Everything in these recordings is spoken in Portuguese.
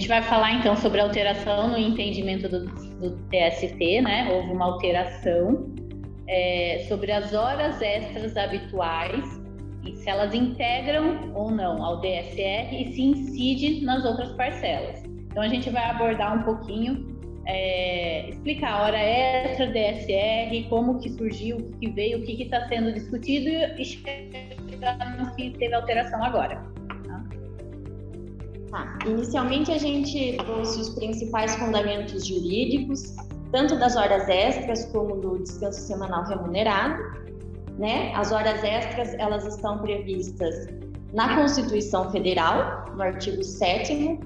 gente vai falar então sobre a alteração no entendimento do TST, né? Houve uma alteração sobre as horas extras habituais e se elas integram ou não ao DSR e se incide nas outras parcelas. Então a gente vai abordar um pouquinho, explicar a hora extra, DSR, como que surgiu, o que veio, o que está sendo discutido e chegar no que teve alteração agora. Inicialmente a gente trouxe os principais fundamentos jurídicos, tanto das horas extras como do descanso semanal remunerado, né? As horas extras, elas estão previstas na Constituição Federal, no artigo 7º.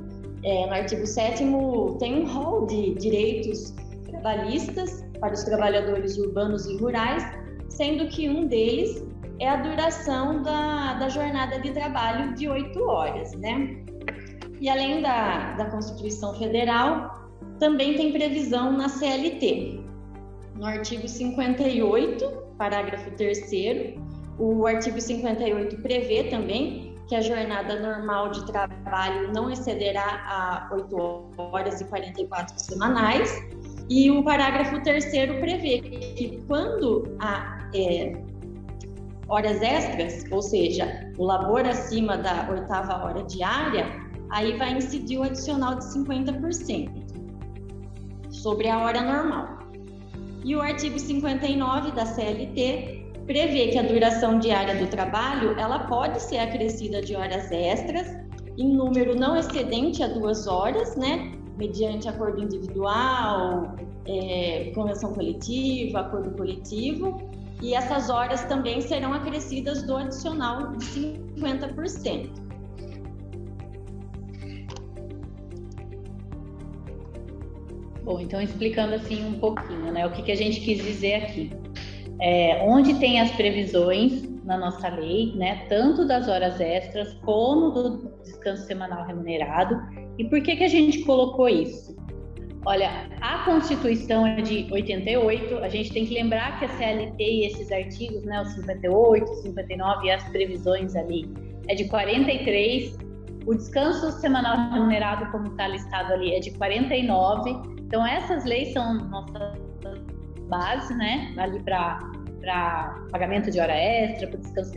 No artigo 7º tem um rol de direitos trabalhistas para os trabalhadores urbanos e rurais, sendo que um deles é a duração da jornada de trabalho de 8 horas, né? E além da Constituição Federal, também tem previsão na CLT. No artigo 58, parágrafo 3º, o artigo 58 prevê também que a jornada normal de trabalho não excederá a 8 horas e 44 semanais, e o parágrafo 3º prevê que quando há horas extras, ou seja, o labor acima da 8ª hora diária, aí vai incidir o adicional de 50% sobre a hora normal. E o artigo 59 da CLT prevê que a duração diária do trabalho ela pode ser acrescida de horas extras em número não excedente a 2 horas, né? Mediante acordo individual, convenção coletiva, acordo coletivo, e essas horas também serão acrescidas do adicional de 50%. Bom, então explicando assim um pouquinho, né, o que a gente quis dizer aqui. Onde tem as previsões na nossa lei, né, tanto das horas extras como do descanso semanal remunerado, e por que a gente colocou isso? Olha, a Constituição é de 88, a gente tem que lembrar que a CLT e esses artigos, né, os 58, 59 e as previsões ali, é de 43, o descanso semanal remunerado, como está listado ali, é de 49, então essas leis são nossa base, né, ali para pagamento de hora extra, para descanso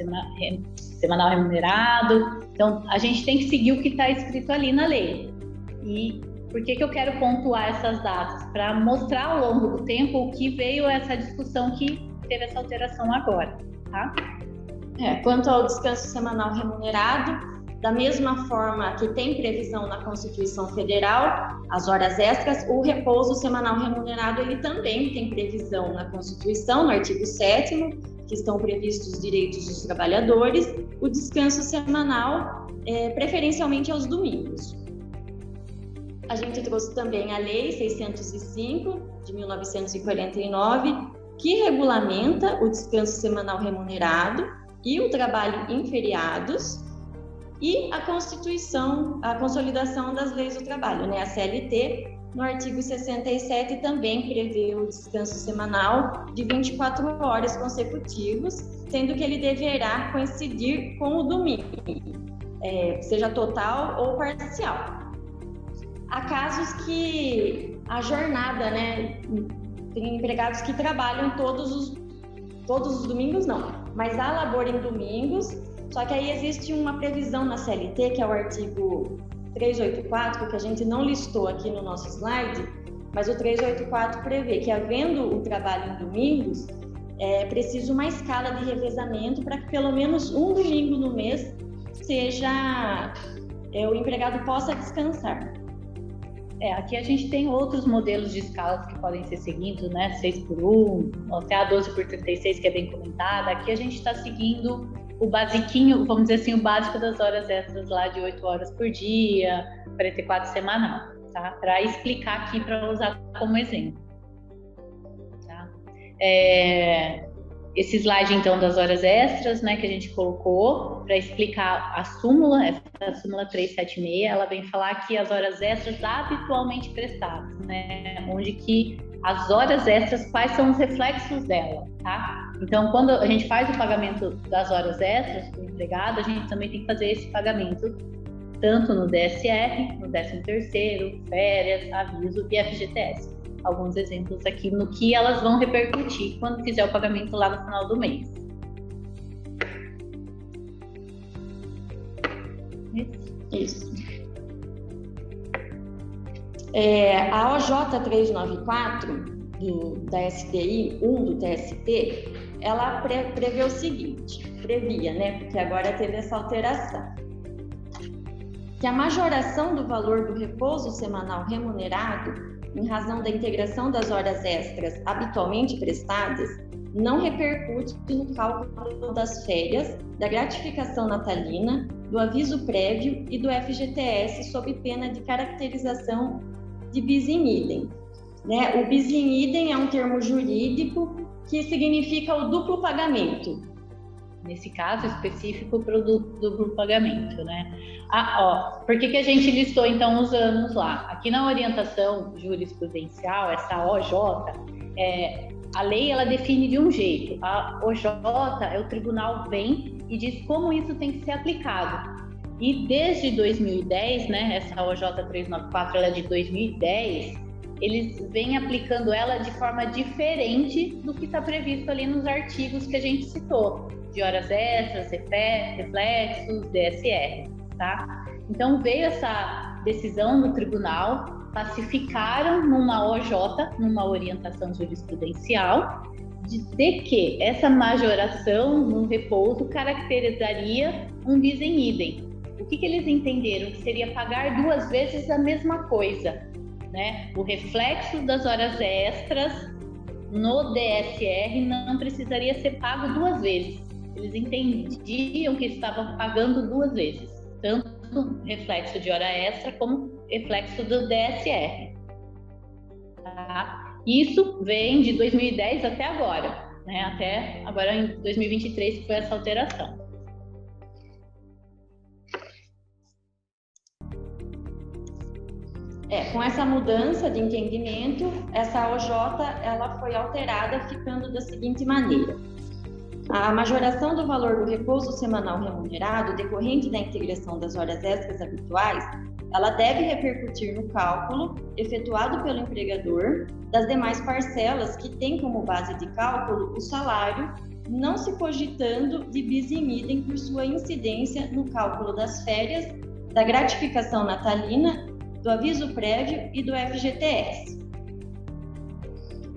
semanal remunerado, então a gente tem que seguir o que está escrito ali na lei. E por que eu quero pontuar essas datas? Para mostrar ao longo do tempo o que veio essa discussão que teve essa alteração agora, tá? Quanto ao descanso semanal remunerado, da mesma forma que tem previsão na Constituição Federal, as horas extras, o repouso semanal remunerado, ele também tem previsão na Constituição, no artigo 7º, que estão previstos os direitos dos trabalhadores, o descanso semanal, preferencialmente aos domingos. A gente trouxe também a Lei 605, de 1949, que regulamenta o descanso semanal remunerado e o trabalho em feriados, e a Constituição, a consolidação das leis do trabalho, né? A CLT, no artigo 67, também prevê o descanso semanal de 24 horas consecutivas, sendo que ele deverá coincidir com o domingo, seja total ou parcial. Há casos que a jornada, né? Tem empregados que trabalham todos os domingos, não, mas há labor em domingos. Só que aí existe uma previsão na CLT, que é o artigo 384, que a gente não listou aqui no nosso slide, mas o 384 prevê que, havendo o trabalho em domingos, é preciso uma escala de revezamento para que pelo menos um domingo no mês o empregado possa descansar. Aqui a gente tem outros modelos de escalas que podem ser seguidos, né? 6x1, até a 12x36, que é bem comentada. Aqui a gente está seguindo o basiquinho, vamos dizer assim, o básico das horas extras lá de 8 horas por dia, 44 semanal, tá? Para explicar aqui, para usar como exemplo. Tá? Esse slide, então, das horas extras, né, que a gente colocou para explicar a súmula, essa súmula 376, ela vem falar que as horas extras habitualmente prestadas, né, onde que as horas extras, quais são os reflexos dela, tá? Então, quando a gente faz o pagamento das horas extras do empregado, a gente também tem que fazer esse pagamento tanto no DSR, no 13º, férias, aviso e FGTS. Alguns exemplos aqui no que elas vão repercutir quando fizer o pagamento lá no final do mês. Isso. A OJ 394 da STI 1 do TST, ela prevê o seguinte, previa, né, porque agora teve essa alteração, que a majoração do valor do repouso semanal remunerado em razão da integração das horas extras habitualmente prestadas não repercute no cálculo das férias, da gratificação natalina, do aviso prévio e do FGTS sob pena de caracterização de bis in idem. Né? O bis in idem é um termo jurídico que significa o duplo pagamento. Nesse caso específico, para o duplo pagamento, né? Por que a gente listou então os anos lá? Aqui na orientação jurisprudencial, essa OJ, a lei ela define de um jeito. A OJ o tribunal vem e diz como isso tem que ser aplicado. E desde 2010, né? Essa OJ 394 ela é de 2010. Eles vêm aplicando ela de forma diferente do que está previsto ali nos artigos que a gente citou, de horas extras, reflexos, DSR, tá? Então veio essa decisão do tribunal, pacificaram numa OJ, numa orientação jurisprudencial, de que essa majoração no repouso caracterizaria um bis in idem. O que eles entenderam? Que seria pagar duas vezes a mesma coisa, né? O reflexo das horas extras no DSR não precisaria ser pago duas vezes. Eles entendiam que estavam pagando duas vezes, tanto reflexo de hora extra como reflexo do DSR. Tá? Isso vem de 2010 até agora, né? Até agora em 2023 que foi essa alteração. Com essa mudança de entendimento, essa OJ ela foi alterada ficando da seguinte maneira. A majoração do valor do repouso semanal remunerado decorrente da integração das horas extras habituais, ela deve repercutir no cálculo efetuado pelo empregador das demais parcelas que tem como base de cálculo o salário, não se cogitando de bis in idem por sua incidência no cálculo das férias, da gratificação natalina, do aviso prévio e do FGTS.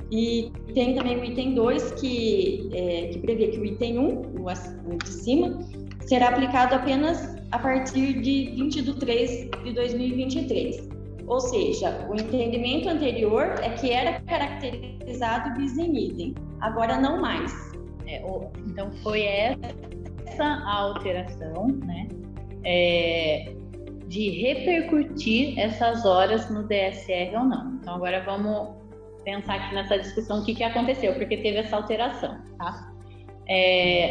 E tem também o item 2, que prevê que o item 1, o de cima, será aplicado apenas a partir de 20 de 3 de 2023. Ou seja, o entendimento anterior é que era caracterizado bis in idem, agora não mais. Então foi essa a alteração, né? De repercutir essas horas no DSR ou não. Então agora vamos pensar aqui nessa discussão o que aconteceu, porque teve essa alteração, tá?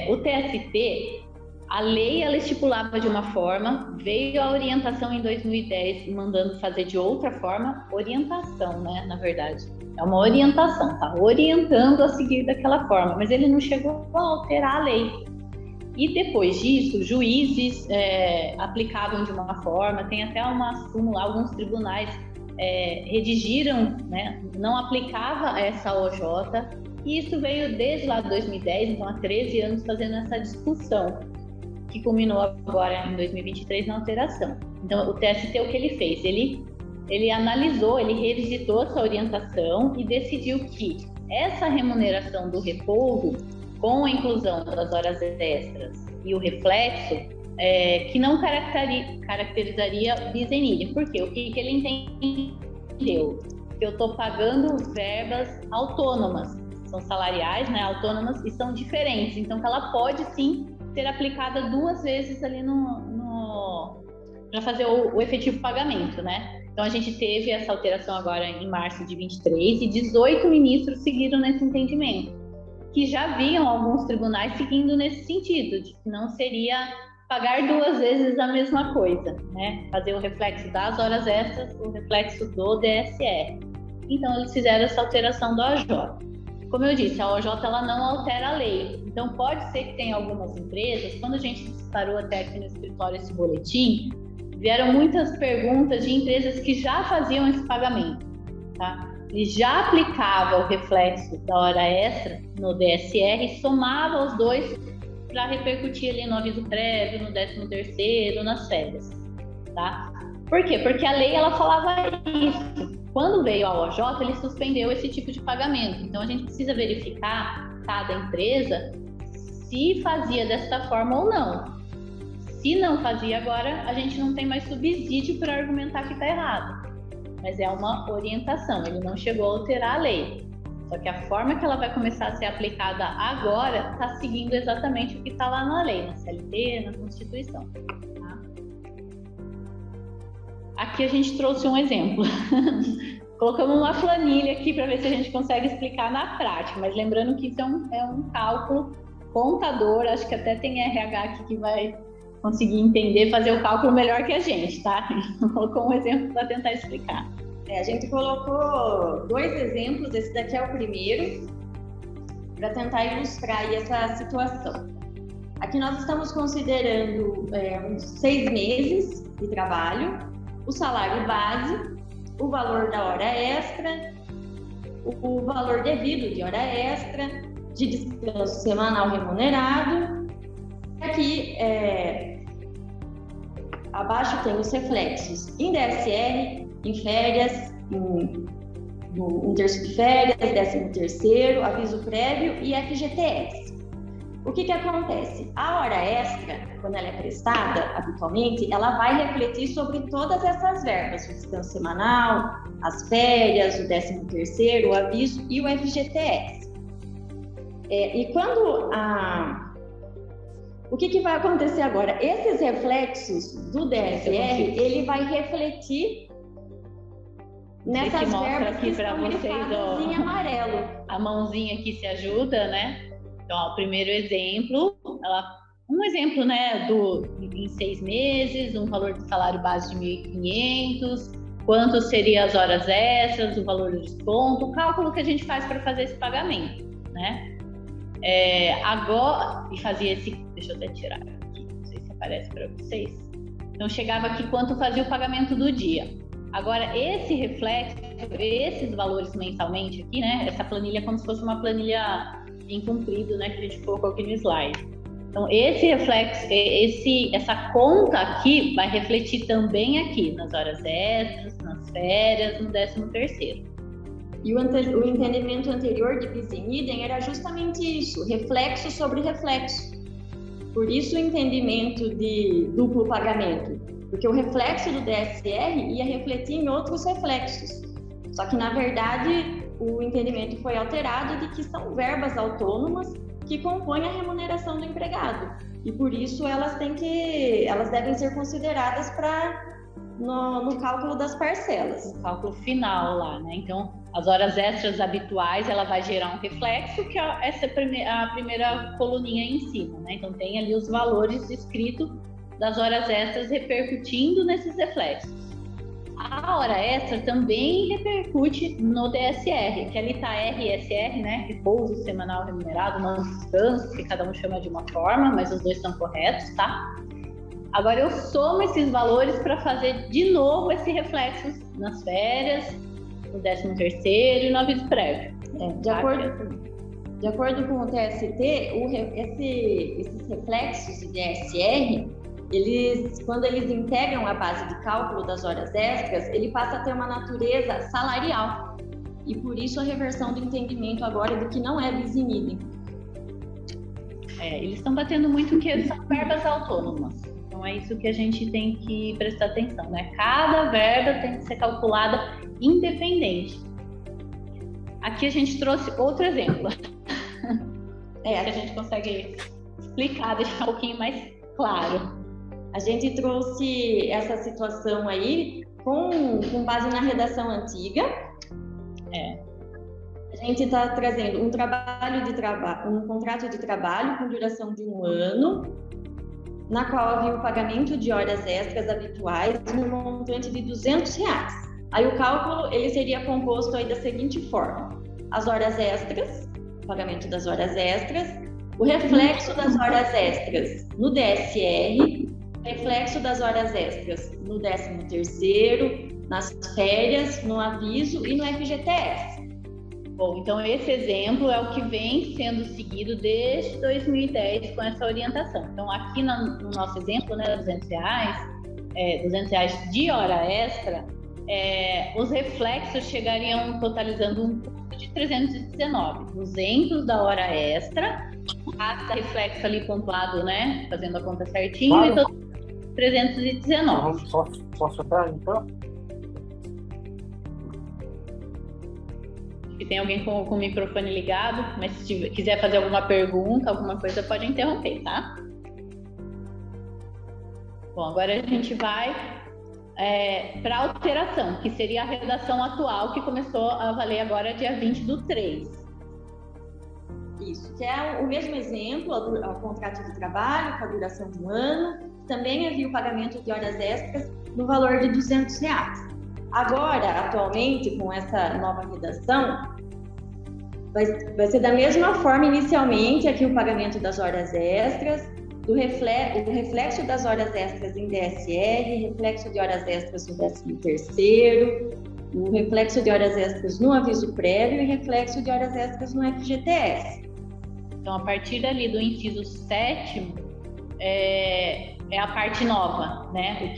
O TST, a lei ela estipulava de uma forma, veio a orientação em 2010 mandando fazer de outra forma, orientação, né, na verdade. É uma orientação, tá orientando a seguir daquela forma, mas ele não chegou a alterar a lei. E depois disso, juízes aplicavam de uma forma, tem até uma súmula, alguns tribunais redigiram, né, não aplicava essa OJ, e isso veio desde lá de 2010, então há 13 anos fazendo essa discussão, que culminou agora em 2023 na alteração. Então o TST, o que ele fez? Ele analisou, ele revisitou essa orientação e decidiu que essa remuneração do repouso, com a inclusão das horas extras e o reflexo, que não caracterizaria bis in idem. Por quê? O que ele entendeu? Que eu estou pagando verbas autônomas, são salariais, né, autônomas, e são diferentes. Então, que ela pode, sim, ser aplicada duas vezes ali para fazer o efetivo pagamento, né? Então, a gente teve essa alteração agora em março de 23 e 18 ministros seguiram nesse entendimento, que já viam alguns tribunais seguindo nesse sentido, de que não seria pagar duas vezes a mesma coisa, né? Fazer o reflexo das horas extras, o reflexo do DSR. Então, eles fizeram essa alteração do OJ. Como eu disse, a OJ ela não altera a lei. Então, pode ser que tenha algumas empresas, quando a gente disparou até aqui no escritório esse boletim, vieram muitas perguntas de empresas que já faziam esse pagamento, tá? E já aplicava o reflexo da hora extra no DSR e somava os dois para repercutir ali no aviso prévio, no 13º, nas férias, tá? Por quê? Porque a lei, ela falava isso. Quando veio a OJ, ele suspendeu esse tipo de pagamento. Então, a gente precisa verificar cada empresa se fazia dessa forma ou não. Se não fazia agora, a gente não tem mais subsídio para argumentar que está errado. Mas é uma orientação, ele não chegou a alterar a lei. Só que a forma que ela vai começar a ser aplicada agora está seguindo exatamente o que está lá na lei, na CLT, na Constituição. Tá? Aqui a gente trouxe um exemplo. Colocamos uma planilha aqui para ver se a gente consegue explicar na prática, mas lembrando que isso é um cálculo contador, acho que até tem RH aqui que vai conseguir entender, fazer o cálculo melhor que a gente, tá? Colocou um exemplo para tentar explicar. A gente colocou 2 exemplos, esse daqui é o primeiro, para tentar ilustrar aí essa situação. Aqui nós estamos considerando uns 6 meses de trabalho, o salário base, o valor da hora extra, o valor devido de hora extra, de descanso semanal remunerado. Aqui, abaixo tem os reflexos em DSR, em férias, em terço de férias, 13º, aviso prévio e FGTS. O que acontece? A hora extra, quando ela é prestada, habitualmente, ela vai refletir sobre todas essas verbas, o descanso semanal, as férias, o 13º, o aviso e o FGTS. E quando o que vai acontecer agora? Esses reflexos do DSR, ele vai refletir nessas verbas que estão grifadas em amarelo. A mãozinha aqui se ajuda, né? Então, ó, o primeiro exemplo, um exemplo, né, em 6 meses, um valor de salário base de 1.500, quanto seriam as horas extras, o valor do desconto, o cálculo que a gente faz para fazer esse pagamento, né? Agora, e fazia esse, deixa eu até tirar aqui, não sei se aparece para vocês. Então, chegava aqui quanto fazia o pagamento do dia. Agora, esse reflexo, esses valores mensalmente aqui, né? Essa planilha é como se fosse uma planilha em comprido, né? Que a gente colocou aqui no slide. Então, esse reflexo, essa conta aqui vai refletir também aqui, nas horas extras, nas férias, no 13º. E o entendimento anterior de bis in idem era justamente isso, reflexo sobre reflexo. Por isso o entendimento de duplo pagamento, porque o reflexo do DSR ia refletir em outros reflexos. Só que, na verdade, o entendimento foi alterado de que são verbas autônomas que compõem a remuneração do empregado. E por isso elas devem ser consideradas no cálculo das parcelas. O cálculo final lá, né? Então, as horas extras habituais, ela vai gerar um reflexo, que é a primeira coluninha em cima, né? Então, tem ali os valores escritos das horas extras repercutindo nesses reflexos. A hora extra também repercute no DSR, que ali está RSR, né? Repouso semanal remunerado, não descanso, que cada um chama de uma forma, mas os dois estão corretos, tá? Agora eu somo esses valores para fazer de novo esse reflexo nas férias, no 13º e no aviso prévio. De acordo com o TST, esses reflexos de DSR, quando eles integram a base de cálculo das horas extras, ele passa a ter uma natureza salarial. E por isso a reversão do entendimento agora do que não é bis in idem. Eles estão batendo muito que são verbas autônomas. Então é isso que a gente tem que prestar atenção, né? Cada verba tem que ser calculada independente. Aqui a gente trouxe outro exemplo. Que a gente consegue explicar, deixar um pouquinho mais claro. A gente trouxe essa situação aí com base na redação antiga. A gente está trazendo um contrato de trabalho com duração de 1 ano, na qual havia o pagamento de horas extras habituais no montante de R$200. Aí o cálculo ele seria composto aí da seguinte forma: as horas extras, o pagamento das horas extras, o reflexo das horas extras no DSR reflexo das horas extras no 13º, nas férias, no aviso e no FGTS. Bom, então esse exemplo é o que vem sendo seguido desde 2010 com essa orientação. Então aqui no nosso exemplo, né, R$200, R$200 de hora extra, os reflexos chegariam totalizando um custo de 319, 200 da hora extra, cada reflexo ali pontuado, né, fazendo a conta certinho, claro. Então 319. Posso entrar então? E tem alguém com o microfone ligado, mas se quiser fazer alguma pergunta, alguma coisa, pode interromper, tá? Bom, agora a gente vai para a alteração, que seria a redação atual, que começou a valer agora dia 20/3. Isso, que é o mesmo exemplo, o contrato de trabalho com a duração de um ano, também havia o pagamento de horas extras no valor de R$200. Agora, atualmente, com essa nova redação, vai ser da mesma forma inicialmente aqui o pagamento das horas extras, o reflexo das horas extras em DSR, reflexo de horas extras no 13º, o reflexo de horas extras no aviso prévio e reflexo de horas extras no FGTS. Então, a partir dali do inciso 7º, é a parte nova, né? O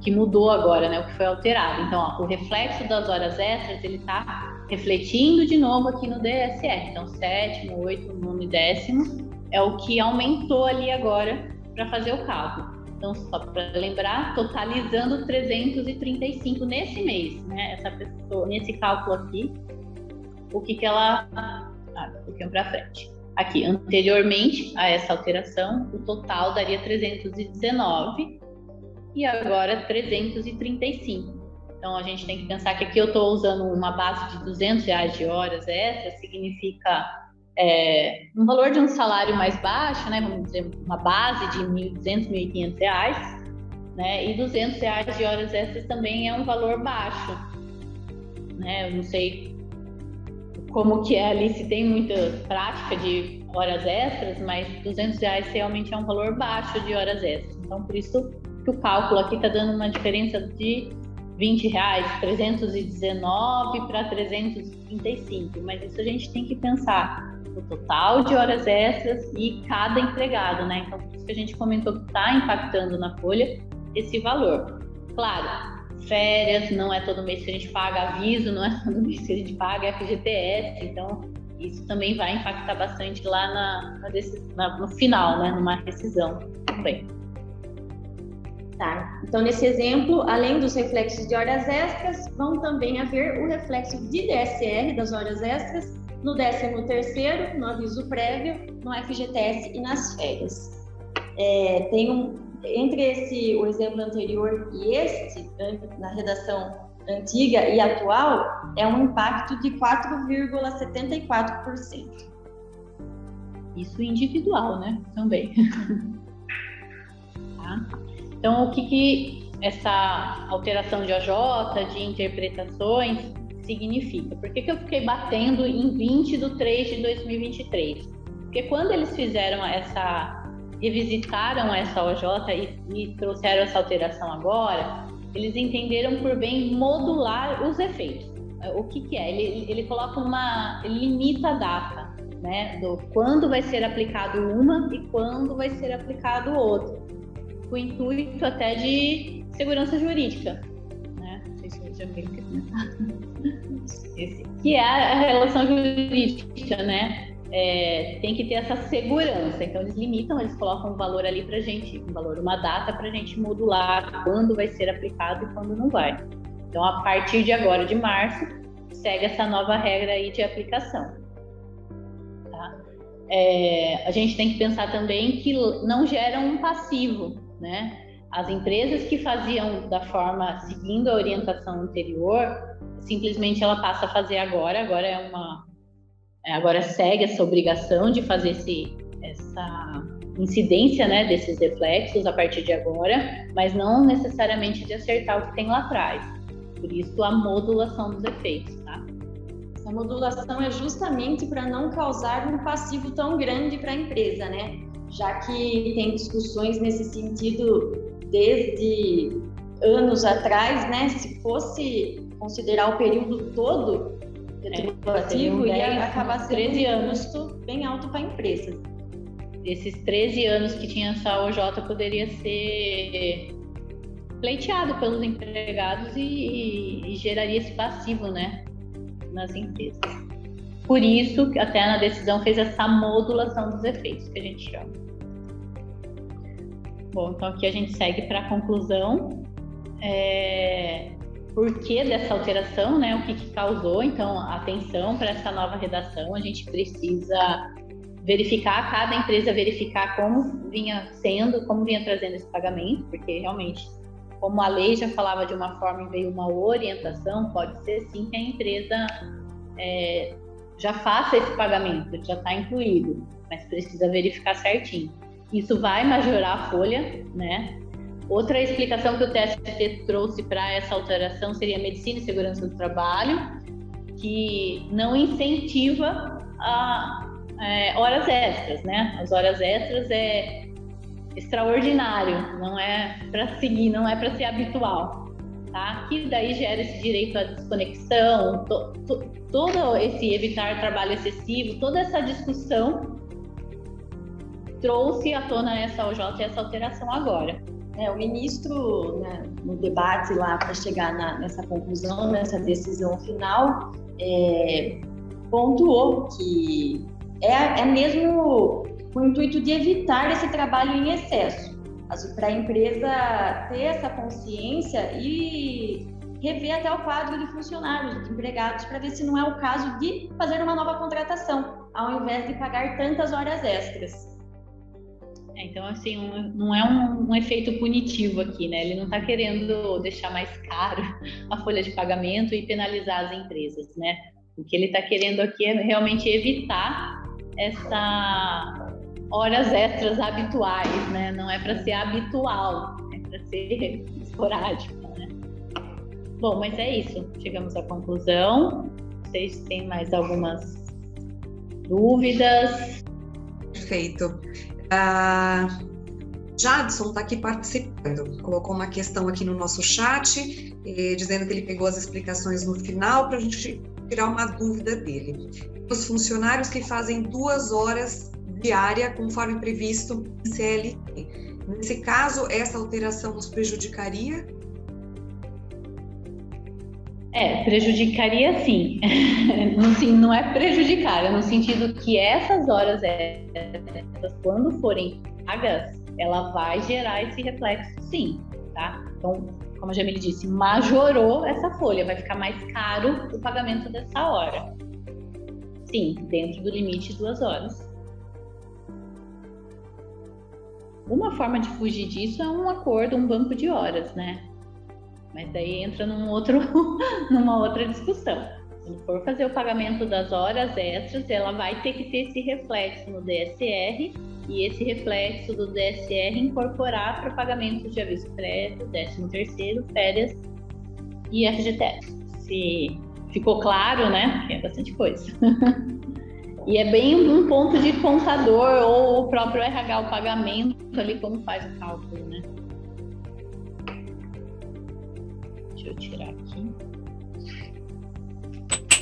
que mudou agora, né? O que foi alterado. Então, ó, o reflexo das horas extras, ele está refletindo de novo aqui no DSR. Então, 7º, 8º, 9º e 10º é o que aumentou ali agora para fazer o cálculo. Então, só para lembrar, totalizando 335 nesse mês, né? Essa pessoa, nesse cálculo aqui, o que ela... um pouquinho para frente. Aqui, anteriormente a essa alteração, o total daria 319 e agora 335. Então, a gente tem que pensar que aqui eu estou usando uma base de R$200 de horas extras, significa um valor de um salário mais baixo, né? Vamos dizer, uma base de R$1.200, R$1.500, né? E R$200 de horas extras também é um valor baixo, né? Eu não sei como que é ali, se tem muita prática de horas extras, mas R$200 realmente é um valor baixo de horas extras. Então, por isso que o cálculo aqui está dando uma diferença de R$20, 319 para 335. Mas isso a gente tem que pensar no total de horas extras e cada empregado, né? Então, por isso que a gente comentou que está impactando na folha esse valor. Claro, férias, não é todo mês que a gente paga, aviso, não é todo mês que a gente paga FGTS, então isso também vai impactar bastante lá no final, né, numa rescisão também. Tá, então nesse exemplo, além dos reflexos de horas extras, vão também haver o reflexo de DSR das horas extras no 13º, no aviso prévio, no FGTS e nas férias. Entre o exemplo anterior e este, na redação antiga e atual, é um impacto de 4,74%. Isso individual, né? Também. Tá? Então, o que essa alteração de OJ, de interpretações, significa? Por que eu fiquei batendo em 20/3/2023? Porque quando eles fizeram revisitaram essa OJ e trouxeram essa alteração agora, eles entenderam por bem modular os efeitos. O que é? Ele coloca ele limita a data, né, do quando vai ser aplicado uma e quando vai ser aplicado o outro, com o intuito até de segurança jurídica, né? Não sei se eu já meio que comentar. Que é a relação jurídica, né? Tem que ter essa segurança. Então eles limitam, eles colocam um valor ali pra gente, uma data pra gente modular quando vai ser aplicado e quando não vai. Então a partir de agora, de março, segue essa nova regra aí de aplicação. Tá? A gente tem que pensar também que não gera um passivo, né? As empresas que faziam da forma seguindo a orientação anterior, simplesmente ela passa a fazer agora segue essa obrigação de fazer essa incidência, né, desses reflexos a partir de agora, mas não necessariamente de acertar o que tem lá atrás. Por isso, a modulação dos efeitos, tá? Essa modulação é justamente para não causar um passivo tão grande para a empresa, né? já que tem discussões nesse sentido desde anos atrás, né? Se fosse considerar o período todo retributivo, ia acabar sendo 13 anos. Custo bem alto para a empresa. Esses 13 anos que tinha essa OJ poderia ser pleiteado pelos empregados e geraria esse passivo, né, nas empresas. Por isso, até na decisão fez essa modulação dos efeitos, que a gente chama. Bom, então aqui a gente segue para a conclusão. Por que dessa alteração, né? O que causou? Então, atenção para essa nova redação. A gente precisa verificar, cada empresa verificar como vinha sendo, como vinha trazendo esse pagamento, porque realmente, como a lei já falava de uma forma e veio uma orientação, pode ser sim que a empresa já faça esse pagamento, já está incluído, mas precisa verificar certinho. Isso vai majorar a folha, né? Outra explicação que o TST trouxe para essa alteração seria a medicina e segurança do trabalho, que não incentiva horas extras, né? As horas extras é extraordinário, não é para seguir, não é para ser habitual, tá? Que daí gera esse direito à desconexão, todo esse evitar trabalho excessivo, toda essa discussão trouxe à tona essa OJ e essa alteração agora. O ministro, né, no debate lá para chegar nessa conclusão, nessa decisão final, pontuou que é mesmo com o intuito de evitar esse trabalho em excesso, para a empresa ter essa consciência e rever até o quadro de funcionários, de empregados, para ver se não é o caso de fazer uma nova contratação, ao invés de pagar tantas horas extras. Então, assim, não é um efeito punitivo aqui, né? Ele não está querendo deixar mais caro a folha de pagamento e penalizar as empresas, né? O que ele está querendo aqui é realmente evitar essa horas extras habituais, né? Não é para ser habitual, é para ser esporádico, né? Bom, mas é isso. Chegamos à conclusão. Vocês têm mais algumas dúvidas? Perfeito. Jadson está aqui participando, colocou uma questão aqui no nosso chat, dizendo que ele pegou as explicações no final para a gente tirar uma dúvida dele. Os funcionários que fazem 2 horas diária, conforme previsto em CLT. Nesse caso, essa alteração nos prejudicaria? Prejudicaria sim. Não é prejudicar, é no sentido que essas horas extras, quando forem pagas, ela vai gerar esse reflexo sim, tá? Então, como a Jamile disse, majorou essa folha, vai ficar mais caro o pagamento dessa hora. Sim, dentro do limite de 2 horas. Uma forma de fugir disso é um acordo, um banco de horas, né? Mas daí entra numa outra discussão. Se for fazer o pagamento das horas extras, ela vai ter que ter esse reflexo no DSR e esse reflexo do DSR incorporar para pagamentos de aviso prévio, 13º, férias e FGTS. Se ficou claro, né? É bastante coisa. E é bem um ponto de contador ou o próprio RH, o pagamento ali, como faz o cálculo, né? Deixa eu tirar aqui.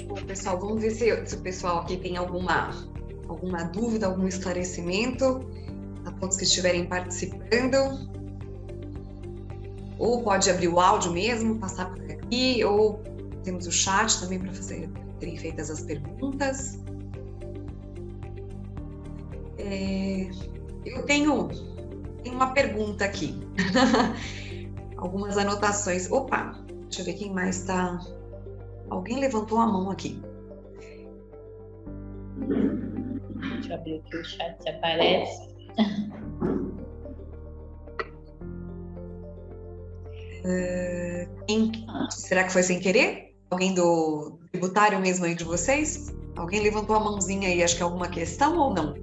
Bom, pessoal, vamos ver se o pessoal aqui tem alguma dúvida, algum esclarecimento, a todos que estiverem participando. Ou pode abrir o áudio mesmo, passar por aqui, ou temos o chat também para serem feitas as perguntas. Eu tenho uma pergunta aqui. Algumas anotações. Opa, deixa eu ver quem mais está. Alguém levantou a mão aqui. Deixa eu abrir aqui o chat, se aparece. Será que foi sem querer? Alguém do tributário mesmo aí de vocês? Alguém levantou a mãozinha aí, acho que é alguma questão ou não?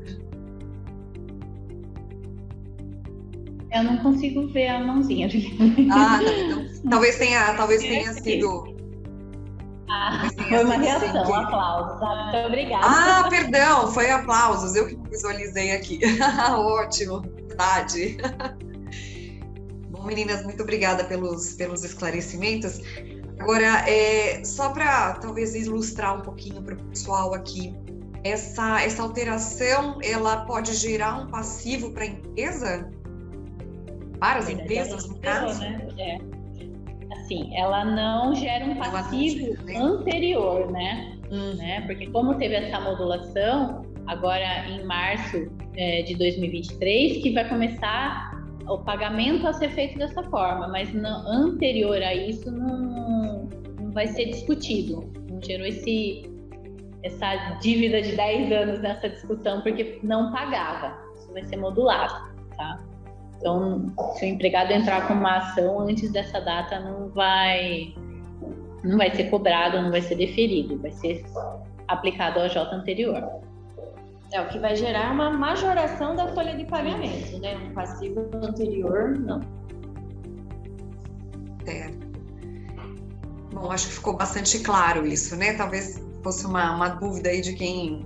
Eu não consigo ver a mãozinha. Então, talvez tenha sido... Foi uma reação, aplausos. Muito obrigada. Ah, perdão, foi aplausos, eu que visualizei aqui. Ótimo, verdade. Bom, meninas, muito obrigada pelos esclarecimentos. Agora, só para talvez ilustrar um pouquinho para o pessoal aqui, essa alteração, ela pode gerar um passivo para a empresa? Para as empresas, no caso? Né? Assim, ela não gera um passivo anterior, né? Porque como teve essa modulação, agora em março de 2023, que vai começar o pagamento a ser feito dessa forma, mas anterior a isso não vai ser discutido. Não gerou essa dívida de 10 anos nessa discussão, porque não pagava. Isso vai ser modulado, tá? Então, se o empregado entrar com uma ação antes dessa data, não vai ser cobrado, não vai ser deferido, vai ser aplicado ao J anterior. O que vai gerar uma majoração da folha de pagamento, né? Um passivo anterior, não. Bom, acho que ficou bastante claro isso, né? Talvez fosse uma dúvida aí de quem...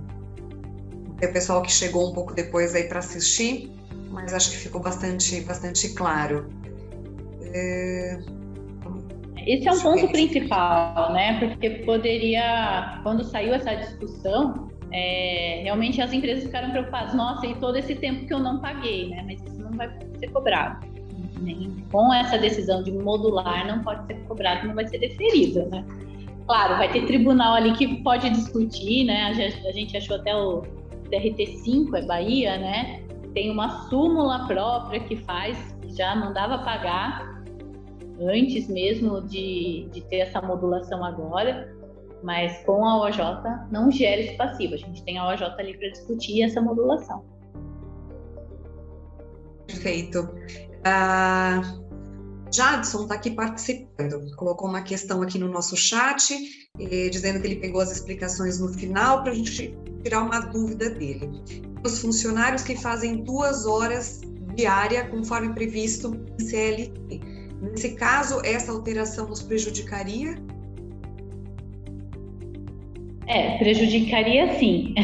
Tem pessoal que chegou um pouco depois aí para assistir, mas acho que ficou bastante claro. Esse é um ponto principal, né? Porque poderia, quando saiu essa discussão, realmente as empresas ficaram preocupadas. Nossa, e todo esse tempo que eu não paguei, né? Mas isso não vai ser cobrado. Com essa decisão de modular, não pode ser cobrado, não vai ser deferido, né? Claro, vai ter tribunal ali que pode discutir, né? A gente achou até o TRT5, Bahia, né? Tem uma súmula própria que já mandava pagar antes mesmo de ter essa modulação agora, mas com a OJ não gera esse passivo. A gente tem a OJ ali para discutir essa modulação. Perfeito. Jadson está aqui participando, colocou uma questão aqui no nosso chat, dizendo que ele pegou as explicações no final para a gente tirar uma dúvida dele. Os funcionários que fazem 2 horas diária, conforme previsto em CLT. Nesse caso, essa alteração nos prejudicaria? Prejudicaria sim.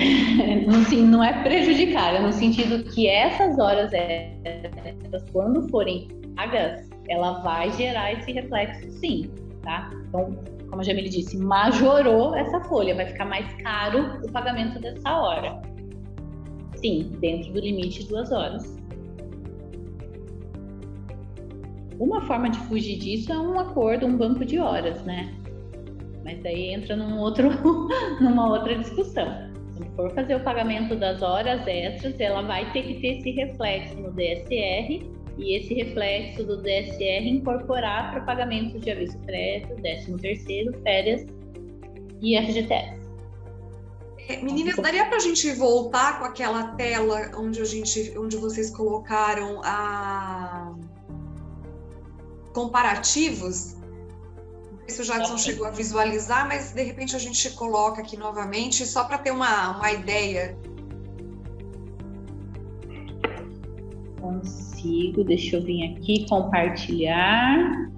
Não é prejudicar, no sentido que essas horas extras, quando forem pagas, ela vai gerar esse reflexo sim, tá? Então, como a Jamile disse, majorou essa folha, vai ficar mais caro o pagamento dessa hora. Sim, dentro do limite de 2 horas. Uma forma de fugir disso é um acordo, um banco de horas, né? Mas daí entra numa outra discussão. Se for fazer o pagamento das horas extras, ela vai ter que ter esse reflexo no DSR e esse reflexo do DSR incorporar para pagamento de aviso prévio, 13º, férias e FGTS. Meninas, daria para a gente voltar com aquela tela onde vocês colocaram comparativos? Não sei se o Jadson chegou a visualizar, mas de repente a gente coloca aqui novamente, só para ter uma ideia. Consigo, deixa eu vir aqui compartilhar.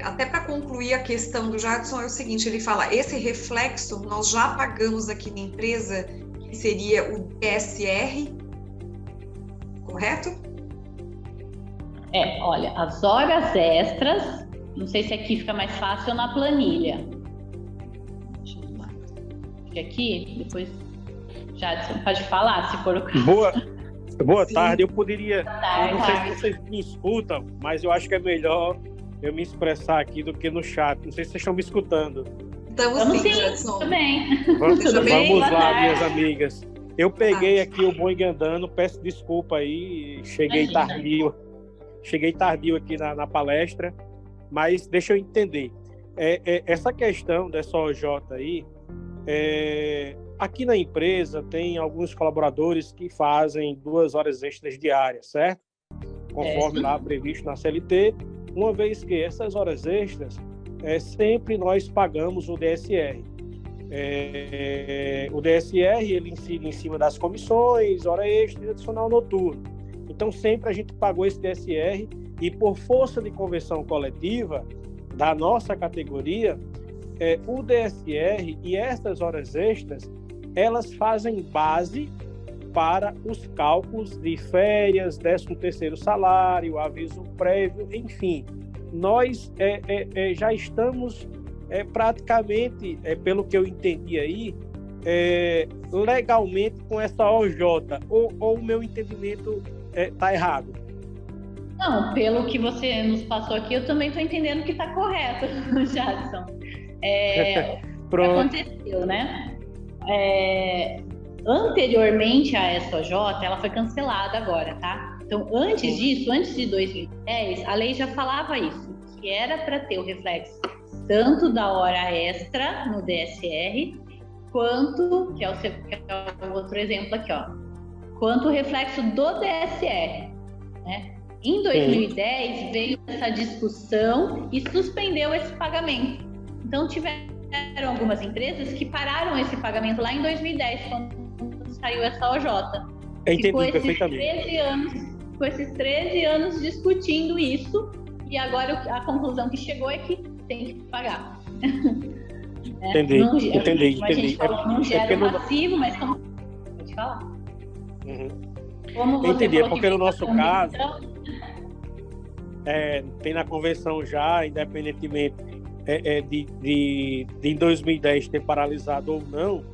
Até para concluir a questão do Jadson é o seguinte, ele fala, esse reflexo nós já pagamos aqui na empresa, que seria o DSR, correto? Olha, as horas extras, não sei se aqui fica mais fácil ou na planilha. Deixa eu ver. Acho que aqui, depois, Jadson, pode falar, se for o caso. Boa tarde, eu poderia, eu não sei se vocês me escutam, mas eu acho que é melhor eu me expressar aqui do que no chat. Não sei se vocês estão me escutando. Estamos sim, Jadson. Tudo bem. Vamos lá, minhas amigas. Eu peguei aqui o bom andando, peço desculpa aí, cheguei tardio aqui na palestra, mas deixa eu entender. Essa questão dessa OJ aí, aqui na empresa tem alguns colaboradores que fazem 2 horas extras diárias, certo? Conforme lá previsto na CLT, uma vez que essas horas extras, sempre nós pagamos o DSR. O DSR, ele incide em cima das comissões, hora extra e adicional noturno. Então, sempre a gente pagou esse DSR E por força de convenção coletiva da nossa categoria, o DSR e essas horas extras, elas fazem base para os cálculos de férias, 13º salário, aviso prévio, enfim. Nós já estamos praticamente, pelo que eu entendi aí, legalmente com essa OJ, ou o meu entendimento está errado? Não, pelo que você nos passou aqui, eu também estou entendendo que está correto, Jadson. O que aconteceu, né? Anteriormente à SOJ, ela foi cancelada agora, tá? Então, antes disso, antes de 2010, a lei já falava isso, que era para ter o reflexo tanto da hora extra no DSR, quanto, que é o outro exemplo aqui, ó, quanto o reflexo do DSR, né? Em 2010, veio essa discussão e suspendeu esse pagamento. Então, tiveram algumas empresas que pararam esse pagamento lá em 2010, quando saiu essa OJ. Entendi perfeitamente. Com esses 13 anos discutindo isso, e agora a conclusão que chegou é que tem que pagar. Entendi. A gente falou, não gera passivo, mas como... Pode falar. Como você entendi, falou porque no nosso caso, então... tem na convenção já, independentemente de em 2010 ter paralisado ou não,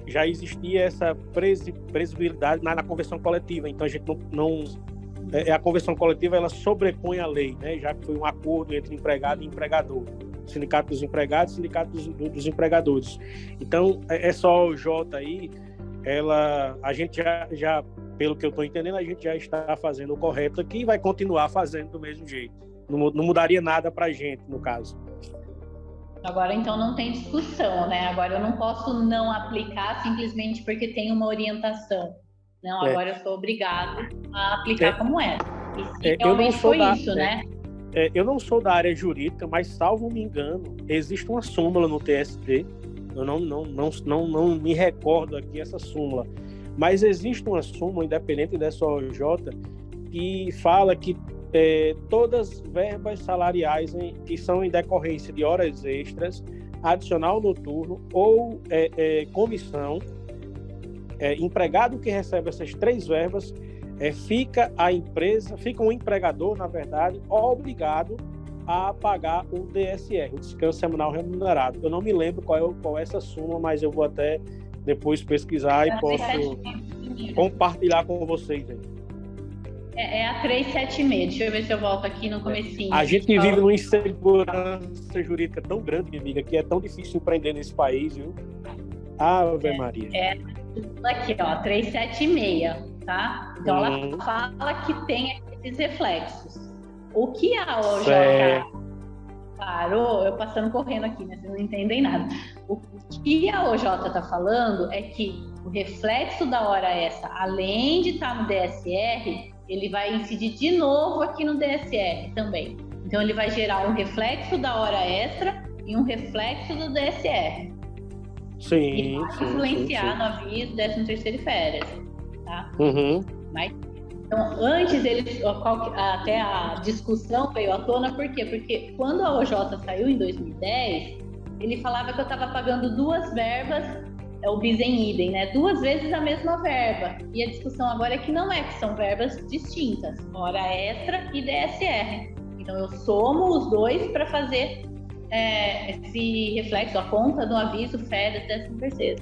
já existia essa previsibilidade na convenção coletiva. Então a gente não a convenção coletiva, ela sobrepõe a lei, né? Já que foi um acordo entre empregado e empregador, sindicato dos empregados, sindicato dos empregadores. Então essa OJ aí, a gente já, pelo que eu estou entendendo, a gente já está fazendo o correto aqui e vai continuar fazendo do mesmo jeito. Não mudaria nada para a gente, no caso. Agora, então, não tem discussão, né? Agora, eu não posso não aplicar simplesmente porque tem uma orientação. Não, agora eu sou obrigado a aplicar como é. E se realmente foi isso, né? Eu não sou da área jurídica, mas, salvo me engano, existe uma súmula no TST. Eu não me recordo aqui essa súmula. Mas existe uma súmula, independente dessa OJ, que fala que todas verbas salariais que são em decorrência de horas extras, adicional noturno ou comissão, empregado que recebe essas 3 verbas, fica o empregador, na verdade, obrigado a pagar o DSR, o descanso semanal remunerado. Eu não me lembro qual é essa súmula, mas eu vou até depois pesquisar e posso compartilhar com vocês aí. É a 376. Deixa eu ver se eu volto aqui no comecinho. A gente vive numa insegurança jurídica tão grande, minha amiga, que é tão difícil empreender nesse país, viu? Ave Maria. Aqui, ó, 376, tá? Então, ela fala que tem esses reflexos. O que a OJ parou, eu passando correndo aqui, né? Vocês não entendem nada. O que a OJ está falando é que o reflexo da hora extra, além de estar no DSR, ele vai incidir de novo aqui no DSR também. Então, ele vai gerar um reflexo da hora extra e um reflexo do DSR. Sim, e vai influenciar no aviso 13º e férias, tá? Mas, então, antes até a discussão veio à tona, por quê? Porque quando a OJ saiu em 2010, ele falava que eu estava pagando 2 verbas, o bis em idem, né? 2 vezes a mesma verba. E a discussão agora é que não que são verbas distintas, hora extra e DSR. Então eu somo os 2 para fazer esse reflexo, a conta do aviso, férias, 13º.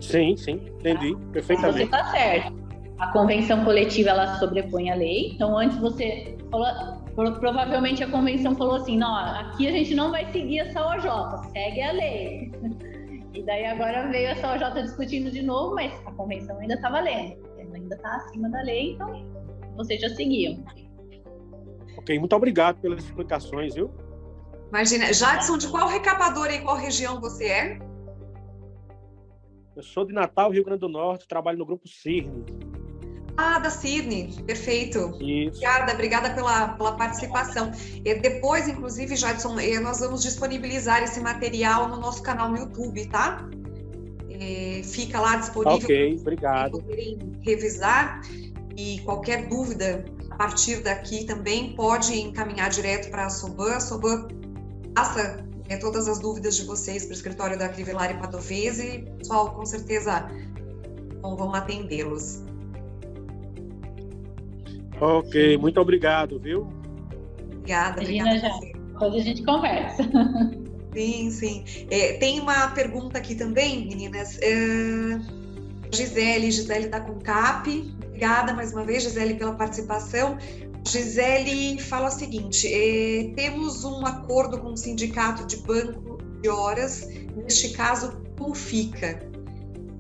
Sim, entendi, perfeitamente. Você está certo. A convenção coletiva, ela sobrepõe a lei. Então antes você falou, provavelmente a convenção falou assim, não, aqui a gente não vai seguir essa OJ, segue a lei. E daí agora veio essa OJ discutindo de novo, mas a convenção ainda está valendo. Ela ainda está acima da lei, então vocês já seguiam. Ok, muito obrigado pelas explicações, viu? Imagina, Jadson, de qual recapadora e qual região você é? Eu sou de Natal, Rio Grande do Norte, trabalho no Grupo Cirne. Ah, da Cirne, perfeito. Isso. Obrigada pela participação. Depois, inclusive, Jadson, nós vamos disponibilizar esse material no nosso canal no YouTube, tá? Fica lá disponível. Ok, obrigado. Para poderem revisar e qualquer dúvida partir daqui também pode encaminhar direto para a Soban passa todas as dúvidas de vocês para o escritório da Crivellari Padovese e o pessoal com certeza vão atendê-los. Ok, muito obrigado, viu? Obrigada. Imagina já, depois a gente conversa. Sim. Tem uma pergunta aqui também, meninas. Gisele está com CAP. Obrigada mais uma vez, Gisele, pela participação. Gisele fala o seguinte: temos um acordo com o sindicato de banco de horas. Neste caso, como fica?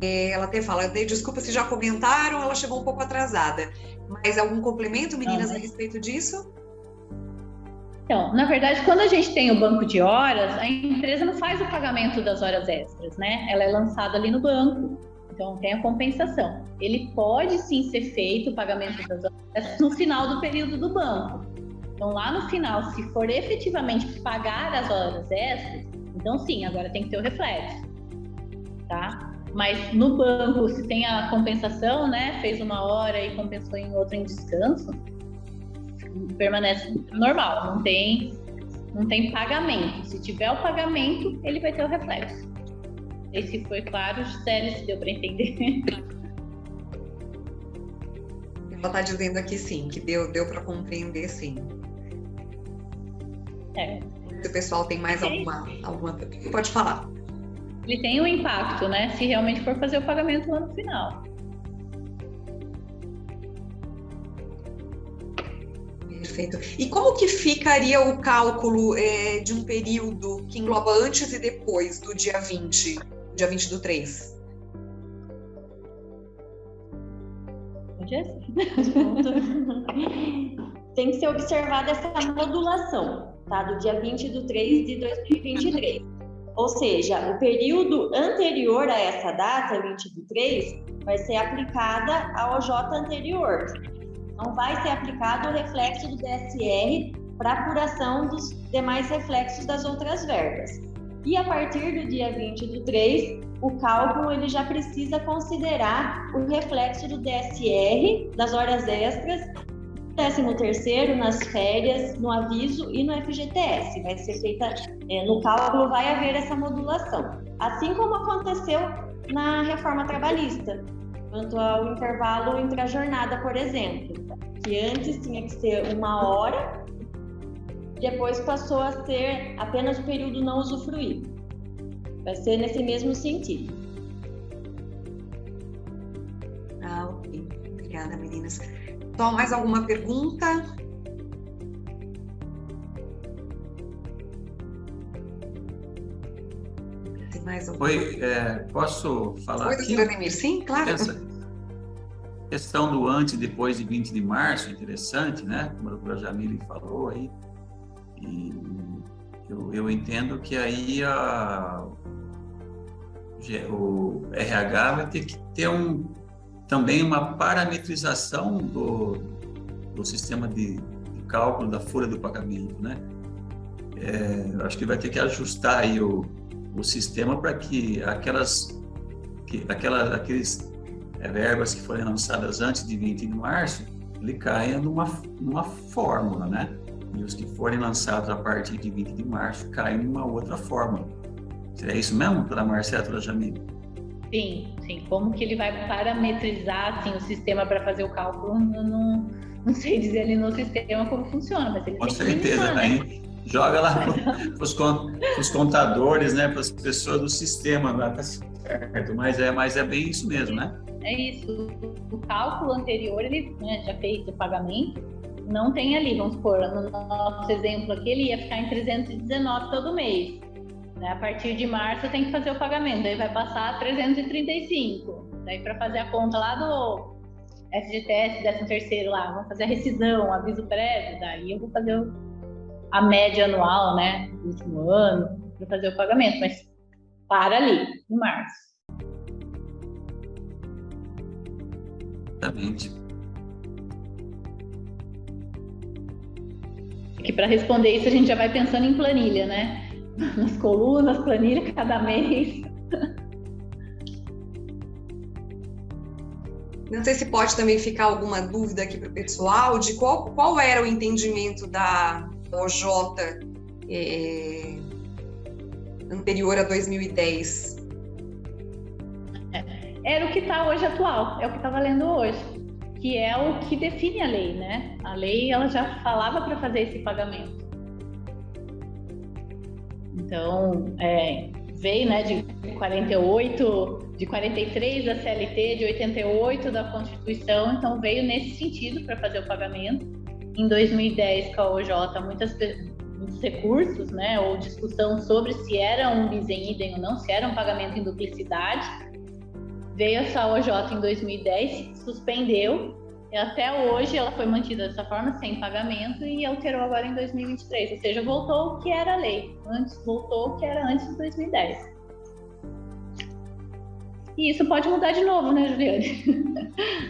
Ela até fala, desculpa se já comentaram, ela chegou um pouco atrasada. Mas algum complemento, meninas, a respeito disso? Então, na verdade, quando a gente tem o banco de horas, a empresa não faz o pagamento das horas extras, né? Ela é lançada ali no banco, então tem a compensação. Ele pode sim ser feito o pagamento das horas extras no final do período do banco. Então, lá no final, se for efetivamente pagar as horas extras, então sim, agora tem que ter o reflexo, tá? Mas no banco, se tem a compensação, né? Fez uma hora e compensou em outra em descanso, permanece normal, não tem pagamento. Se tiver o pagamento, ele vai ter o reflexo. Não sei se foi claro, Gisele, se deu para entender. Ela está dizendo aqui sim, que deu para compreender sim. Se o pessoal tem mais alguma pode falar. Ele tem um impacto, né? Se realmente for fazer o pagamento lá no final. Perfeito. E como que ficaria o cálculo de um período que engloba antes e depois do dia 20 do 3? Tem que ser observada essa modulação, tá? Do dia 20 do 3 de 2023. Ou seja, o período anterior a essa data, 20 do 3, vai ser aplicada a OJ anterior. Não vai ser aplicado o reflexo do DSR para apuração dos demais reflexos das outras verbas. E a partir do dia 20 do 3, o cálculo ele já precisa considerar o reflexo do DSR, das horas extras, 13º, nas férias, no aviso e no FGTS. Vai ser feita, no cálculo vai haver essa modulação. Assim como aconteceu na reforma trabalhista, quanto ao intervalo entre a jornada, por exemplo, que antes tinha que ser 1 hora, depois passou a ser apenas o período não usufruído. Vai ser nesse mesmo sentido. Ok. Obrigada, meninas. Então, mais alguma pergunta? Tem mais alguma? Oi, posso falar aqui? Oi, doutor Ademir. Sim, claro. Essa questão do antes e depois de 20 de março, interessante, né? Como a doutora Jamile falou aí. E eu entendo que aí o RH vai ter que ter também uma parametrização do sistema de cálculo da folha do pagamento, né? Eu acho que vai ter que ajustar aí o sistema para que aqueles verbas que forem lançadas antes de 20 de março, ele caia numa fórmula, né? E os que forem lançados a partir de 20 de março caem numa outra fórmula. Seria isso mesmo, doutora Marcela, doutora Jamile? Sim. Como que ele vai parametrizar assim, o sistema para fazer o cálculo? Não sei dizer ali no sistema como funciona, mas ele com tem certeza, que limitar, né? Joga lá para os contadores, né? Para as pessoas do sistema, lá tá certo. Mas é bem isso mesmo, né? É isso. O cálculo anterior, ele já fez o pagamento, não tem ali, vamos supor, no nosso exemplo aqui, ele ia ficar em 319 todo mês. A partir de março tem que fazer o pagamento, daí vai passar a 335. Daí para fazer a conta lá do FGTS, 13º lá, vamos fazer a rescisão, aviso prévio, daí eu vou fazer a média anual, né, do último ano, para fazer o pagamento, mas para ali, em março. Exatamente. Que para responder isso a gente já vai pensando em planilha, né? Nas colunas, planilha cada mês. Não sei se pode também ficar alguma dúvida aqui para o pessoal de qual era o entendimento da OJ anterior a 2010. Era o que está hoje atual, é o que está valendo hoje, que é o que define a lei, né? A lei, ela já falava para fazer esse pagamento. Então, veio, né, de 48, de 43 da CLT, de 88 da Constituição, então veio nesse sentido para fazer o pagamento. Em 2010, com a OJ, muitos recursos, né, ou discussão sobre se era um bis em idem ou não, se era um pagamento em duplicidade. Veio essa OJ em 2010, suspendeu, e até hoje ela foi mantida dessa forma, sem pagamento, e alterou agora em 2023, ou seja, voltou o que era a lei, voltou o que era antes de 2010. E isso pode mudar de novo, né, Juliane?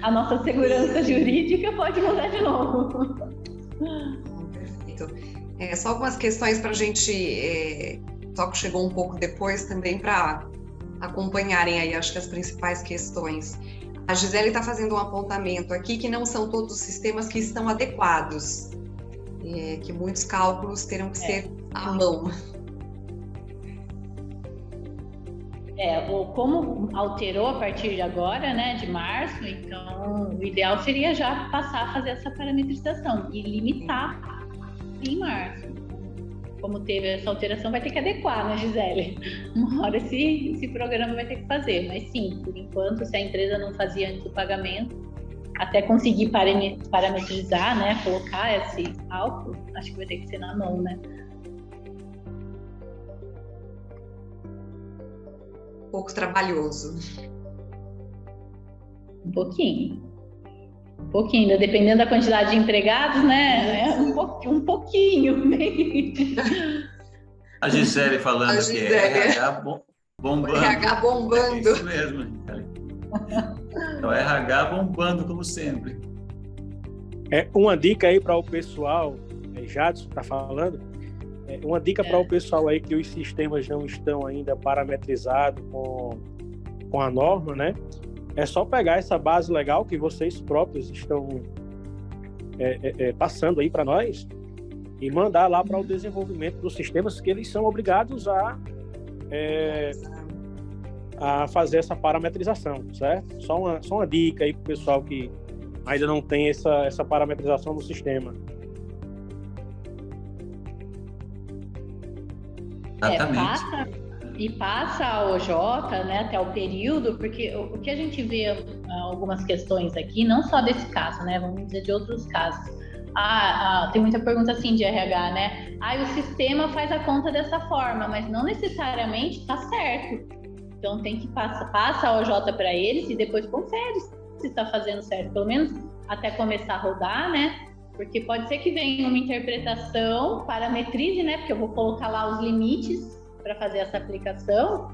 A nossa segurança jurídica pode mudar de novo. Perfeito. Só algumas questões para a gente, só que chegou um pouco depois também para acompanharem aí, acho que as principais questões. A Gisele está fazendo um apontamento aqui que não são todos os sistemas que estão adequados, que muitos cálculos terão que ser à mão. Como alterou a partir de agora, né, de março, então o ideal seria já passar a fazer essa parametrização e limitar em março. Como teve essa alteração, vai ter que adequar, né, Gisele? Uma hora esse programa vai ter que fazer, mas sim, por enquanto, se a empresa não fazia antes o pagamento, até conseguir parametrizar, né, colocar esse cálculo, acho que vai ter que ser na mão, né? Um pouco trabalhoso. Um pouquinho, dependendo da quantidade de empregados, né? Um pouquinho. A Gisele falando que é RH bombando. RH bombando. É isso mesmo, Gisele. Então, RH bombando, como sempre. Uma dica aí para o pessoal, Jadson está falando, uma dica para o pessoal aí que os sistemas não estão ainda parametrizados com a norma, né? É só pegar essa base legal que vocês próprios estão passando aí para nós e mandar lá para o desenvolvimento dos sistemas que eles são obrigados a fazer essa parametrização, certo? Só uma dica aí para o pessoal que ainda não tem essa parametrização no sistema. Exatamente. Passa a OJ, né, até o período, porque o que a gente vê algumas questões aqui, não só desse caso, né, vamos dizer de outros casos. Tem muita pergunta assim de RH, né? O sistema faz a conta dessa forma, mas não necessariamente está certo. Então tem que passa a OJ para eles e depois confere se está fazendo certo, pelo menos até começar a rodar, né? Porque pode ser que venha uma interpretação, parametrize, né? Porque eu vou colocar lá os limites para fazer essa aplicação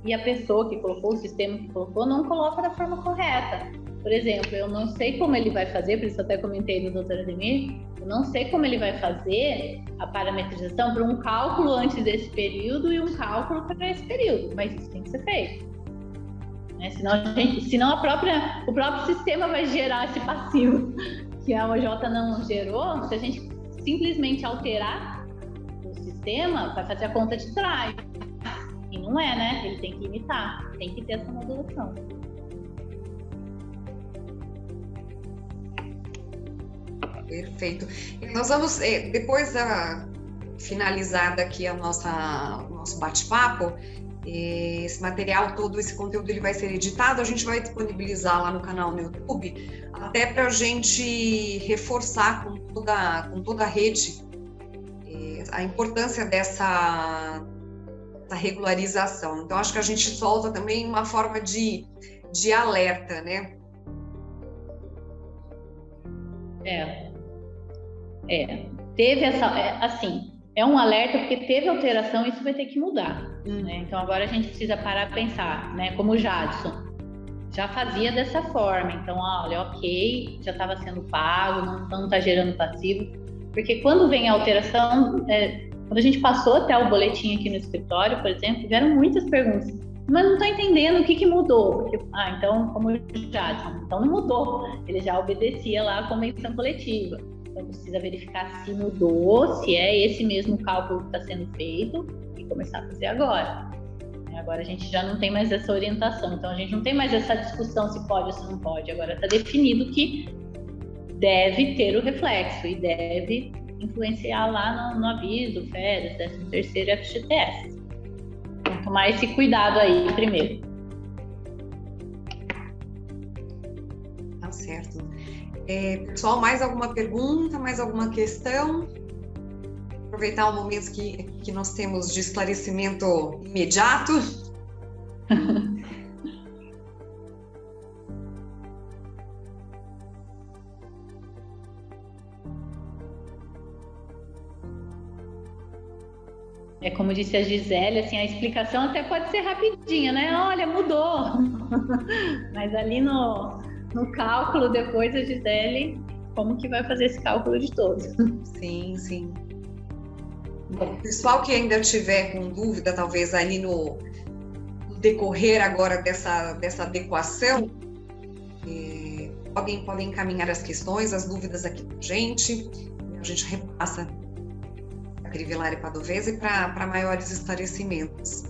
e a pessoa que colocou, o sistema que colocou, não coloca da forma correta. Por exemplo, eu não sei como ele vai fazer, por isso até comentei no Dr. Ademir, eu não sei como ele vai fazer a parametrização para um cálculo antes desse período e um cálculo para esse período, mas isso tem que ser feito. Senão o próprio sistema vai gerar esse passivo que a OJ não gerou. Se a gente simplesmente alterar o sistema, vai fazer a conta de trás. E não é, né? Ele tem que imitar, tem que ter essa modulação. Perfeito. Nós vamos, depois finalizada aqui o nosso bate-papo, esse material todo, esse conteúdo, ele vai ser editado, a gente vai disponibilizar lá no canal no YouTube, até para a gente reforçar com toda a rede a importância dessa regularização. Então, acho que a gente solta também uma forma de alerta, né? Teve é um alerta porque teve alteração e isso vai ter que mudar, né? Então agora a gente precisa parar para pensar, né? Como o Jadson já fazia dessa forma, então olha, ok, já estava sendo pago, não está gerando passivo, porque quando vem a alteração, quando a gente passou até o boletim aqui no escritório, por exemplo, tiveram muitas perguntas. mas não está entendendo o que mudou. Porque, então, como eu já disse, então não mudou. Ele já obedecia lá a convenção coletiva. Então, precisa verificar se mudou, se é esse mesmo cálculo que está sendo feito e começar a fazer agora. Agora a gente já não tem mais essa orientação. Então, a gente não tem mais essa discussão se pode ou se não pode. Agora está definido que deve ter o reflexo e deve influenciar lá no aviso, férias, 13º FGTS. Então, tomar esse cuidado aí primeiro. Tá certo. Pessoal, mais alguma pergunta, mais alguma questão? Aproveitar o momento que nós temos de esclarecimento imediato. Como disse a Gisele, assim, a explicação até pode ser rapidinha, né? Olha, mudou. Mas ali no cálculo depois, a Gisele, como que vai fazer esse cálculo de todos? Sim, sim. Bom, o pessoal que ainda tiver com dúvida, talvez ali no decorrer agora dessa adequação, podem encaminhar as questões, as dúvidas aqui para a gente repassa a Crivellari Padovese para maiores esclarecimentos.